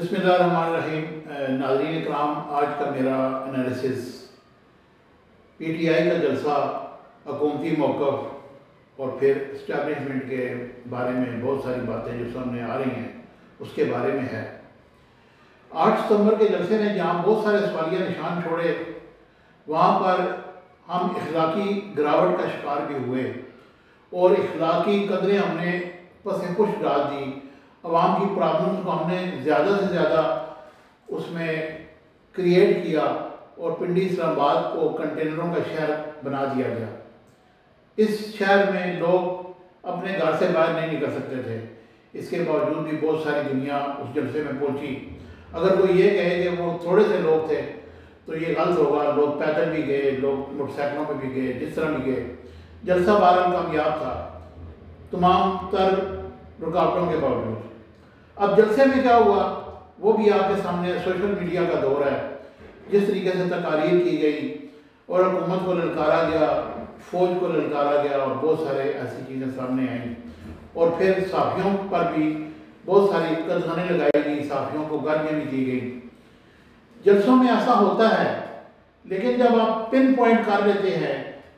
बिस्मिल्लाहिर्रहमानिर्रहीम। नाज़रीन इकराम, आज का मेरा एनालिसिस PTI का जलसा, हुकूमती मौक़िफ़ और फिर इस्टेब्लिशमेंट के बारे में बहुत सारी बातें जो सामने आ रही हैं उसके बारे में है। 8 सितंबर के जलसे ने जहाँ बहुत सारे सवालिया निशान छोड़े, वहाँ पर हम इखलाकी गिरावट का शिकार भी हुए और इखलाकी कदरें हमने पसे पुश डाल दी। अवाम की प्रॉब्लम्स को हमने ज़्यादा से ज़्यादा उसमें क्रिएट किया और पिंडी इस्लामाबाद को कंटेनरों का शहर बना दिया गया। इस शहर में लोग अपने घर से बाहर नहीं निकल सकते थे। इसके बावजूद भी बहुत सारी दुनिया उस जलसे में पहुंची। अगर कोई ये कहे कि वो थोड़े से लोग थे तो ये गलत होगा। लोग पैदल भी गए, लोग मोटरसाइकिलों पर भी गए, जिस तरह भी गए। जलसा बहरहाल कामयाब था तमाम तर रुकावटों के बावजूद। अब जलसे में क्या हुआ वो भी आपके सामने सोशल मीडिया का दौर है। जिस तरीके से तकारीर की गई और हुकूमत को ललकारा गया, फ़ौज को ललकारा गया और बहुत सारे ऐसी चीज़ें सामने आईं और फिर सहाफ़ियों पर भी बहुत सारी कदगने लगाई गई, सहाफ़ियों को गालियाँ भी दी गई। जलसों में ऐसा होता है, लेकिन जब आप पिन पॉइंट कर लेते हैं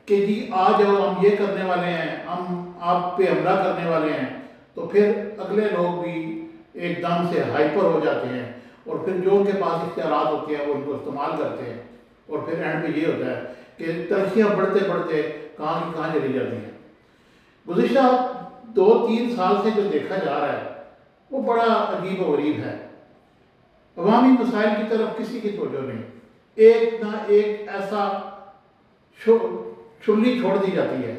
कि जी आ जाओ हम ये करने वाले हैं, हम आप पे हमला करने वाले हैं, तो फिर अगले लोग भी एकदम से हाइपर हो जाते हैं और फिर जो उनके पास इख्तियारात होते हैं वो उनको इस्तेमाल करते हैं और फिर एंड पे ये होता है कि तलखियाँ बढ़ते बढ़ते कहाँ की कहाँ चली जाती हैं। गुज़िश्ता 2-3 साल से जो देखा जा रहा है वो बड़ा अजीब व गरीब है। अवामी मसाइल की तरफ किसी की तवज्जो नहीं। एक ना एक ऐसा छुल्ली छोड़ दी जाती है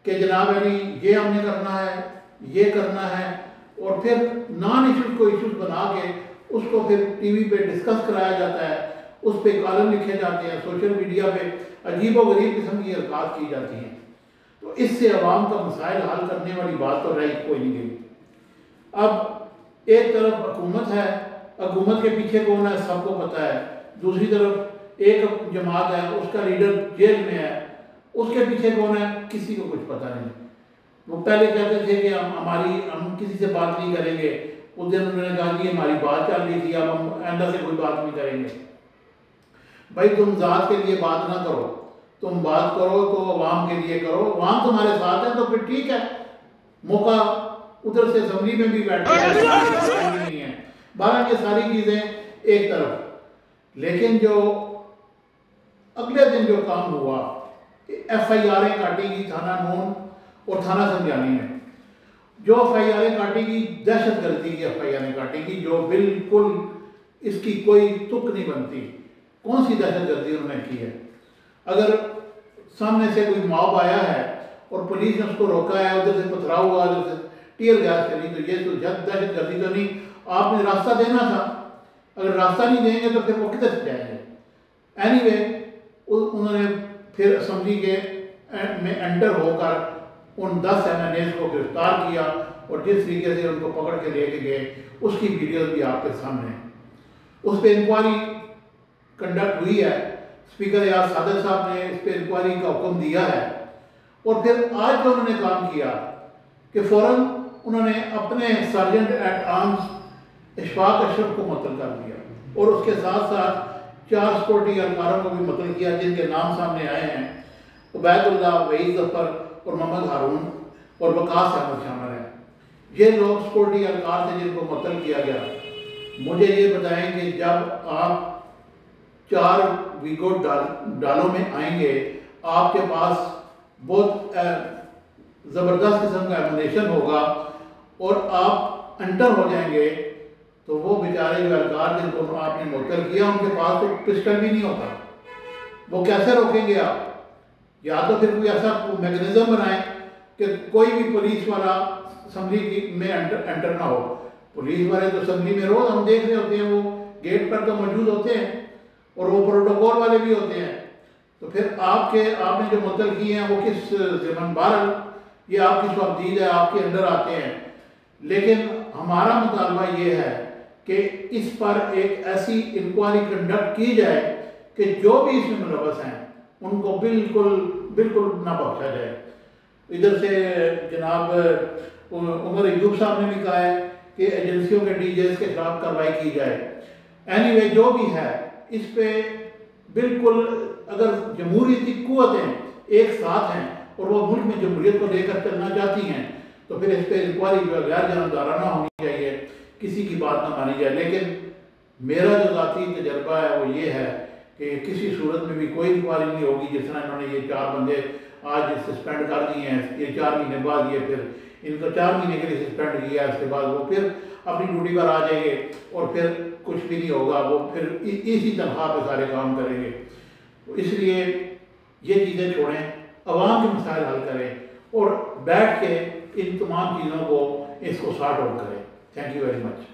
कि जनाब अली ये हमने करना है, ये करना है, और फिर नॉन इशूज़ को इशूज़ बना के उसको फिर टीवी पे डिस्कस कराया जाता है, उस पर कॉलम लिखे जाते हैं, सोशल मीडिया पे अजीब व गरीब किस्म की हरकत की जाती हैं। तो इससे अवाम का मसाइल हल करने वाली बात तो रही कोई नहीं गई। अब एक तरफ हुकूमत है, हुकूमत के पीछे कौन है सबको पता है। दूसरी तरफ एक जमात है, उसका लीडर जेल में है, उसके पीछे कौन है किसी को कुछ पता नहीं। वो पहले कहते थे कि हम किसी से बात नहीं करेंगे। उस दिन उन्होंने कहा कि हमारी बात चल रही थी, अब हम आइंदा से कोई बात नहीं करेंगे। भाई तुम ज़ात के लिए बात ना करो, तुम बात करो तो अवाम के लिए करो। अवाम तुम्हारे साथ है तो फिर ठीक है, मौका उधर से असम्बली में भी बैठे नहीं है। बारह ये सारी चीज़ें एक तरफ, लेकिन जो अगले दिन जो काम हुआ, FIR काटी गई थाना नून और थाना संजानी में। जो FIR काटी गई दहशत गर्दी की FIR काटी गई, जो बिल्कुल इसकी कोई तुक नहीं बनती। कौन सी दहशत गर्दी उन्होंने की है? अगर सामने से कोई मॉब आया है और पुलिस ने उसको रोका है, उधर से पथराव हुआ, उधर से टीयर गैस चली, तो ये तो दहशत गर्दी तो नहीं। आपने रास्ता देना था, अगर रास्ता नहीं देंगे तो फिर वो किधर से जाएंगे। एनीवे उन्होंने फिर असम्बली के में एंटर होकर उन 10 MNAs को गिरफ्तार किया और जिस तरीके से उनको पकड़ के लेके गए उसकी वीडियो भी आपके सामने है। उस पर इंक्वायरी कंडक्ट हुई है। स्पीकर यार सादर साहब ने इस पर इंक्वायरी का हुक्म दिया है। और फिर आज जो उन्होंने काम किया कि फ़ौरन उन्होंने अपने sergeant at arms Ishfaq Ashraf को मुअत्तल कर दिया और उसके साथ साथ 4 सिक्योरिटी एहलकारों को भी मुअत्तल किया जिनके नाम सामने आए हैं। उबैदुल्लाह, वहीद ज़फ़र और मोहम्मद हारून और वकास अहमद शामिल हैं। ये लोग सिक्योरिटी एहलकार थे जिनको मुअत्तल किया गया। मुझे ये बताएं कि जब आप 4 वीगो डालों में आएंगे, आपके पास बहुत ज़बरदस्त किस्म का एमुनेशन होगा और आप अंटर हो जाएंगे, तो वो बेचारे जो एहलकार जिनको आपने मुअत्तल किया उनके पास तो पिस्टल भी नहीं होता। वो कैसे रोकेंगे आप? या तो फिर कोई ऐसा मैकेनिज्म बनाए कि कोई भी पुलिस वाला असम्बली में एंटर ना हो। पुलिस वाले तो असम्बली में रोज हम देख रहे होते हैं, वो गेट पर तो मौजूद होते हैं और वो प्रोटोकॉल वाले भी होते हैं। तो फिर आपने जो मुअत्तल किए हैं वो किस ज़िम्मन बहरहाल ये आपकी स्वाबदीद है, आपके अंडर आते हैं। लेकिन हमारा मुतालबा ये है कि इस पर एक ऐसी इंक्वायरी कंडक्ट की जाए कि जो भी इसमें मुलव्वस हैं उनको बिल्कुल बिल्कुल ना बख्शा जाए। इधर से जनाब उमर अयूब साहब ने भी कहा है कि एजेंसियों के डीजेस के खिलाफ कार्रवाई की जाए। एनीवे जो भी है इस पे बिल्कुल, अगर जमहूरियती कुव्वतें एक साथ हैं और वो मुल्क में जमहूरियत को लेकर चलना चाहती हैं तो फिर इस पर इंक्वायरी जो है गैर जानबदाराना होनी चाहिए, किसी की बात ना मानी जाए। लेकिन मेरा जो ज़ाती तजर्बा है वो ये है कि किसी सूरत में भी कोई इंक्वायरी नहीं होगी। जिस तरह इन्होंने ये 4 बंदे आज सस्पेंड कर दिए हैं, ये 4 महीने बाद ये फिर इनको 4 महीने के लिए सस्पेंड किया, इसके बाद वो फिर अपनी ड्यूटी पर आ जाएंगे और फिर कुछ भी नहीं होगा, वो फिर इसी तनख्वाह पे सारे काम करेंगे। तो इसलिए ये चीज़ें छोड़ें, अवाम के मसाइल हल करें और बैठ के इन तमाम चीज़ों को इसको सॉर्ट आउट करें। Thank you very much.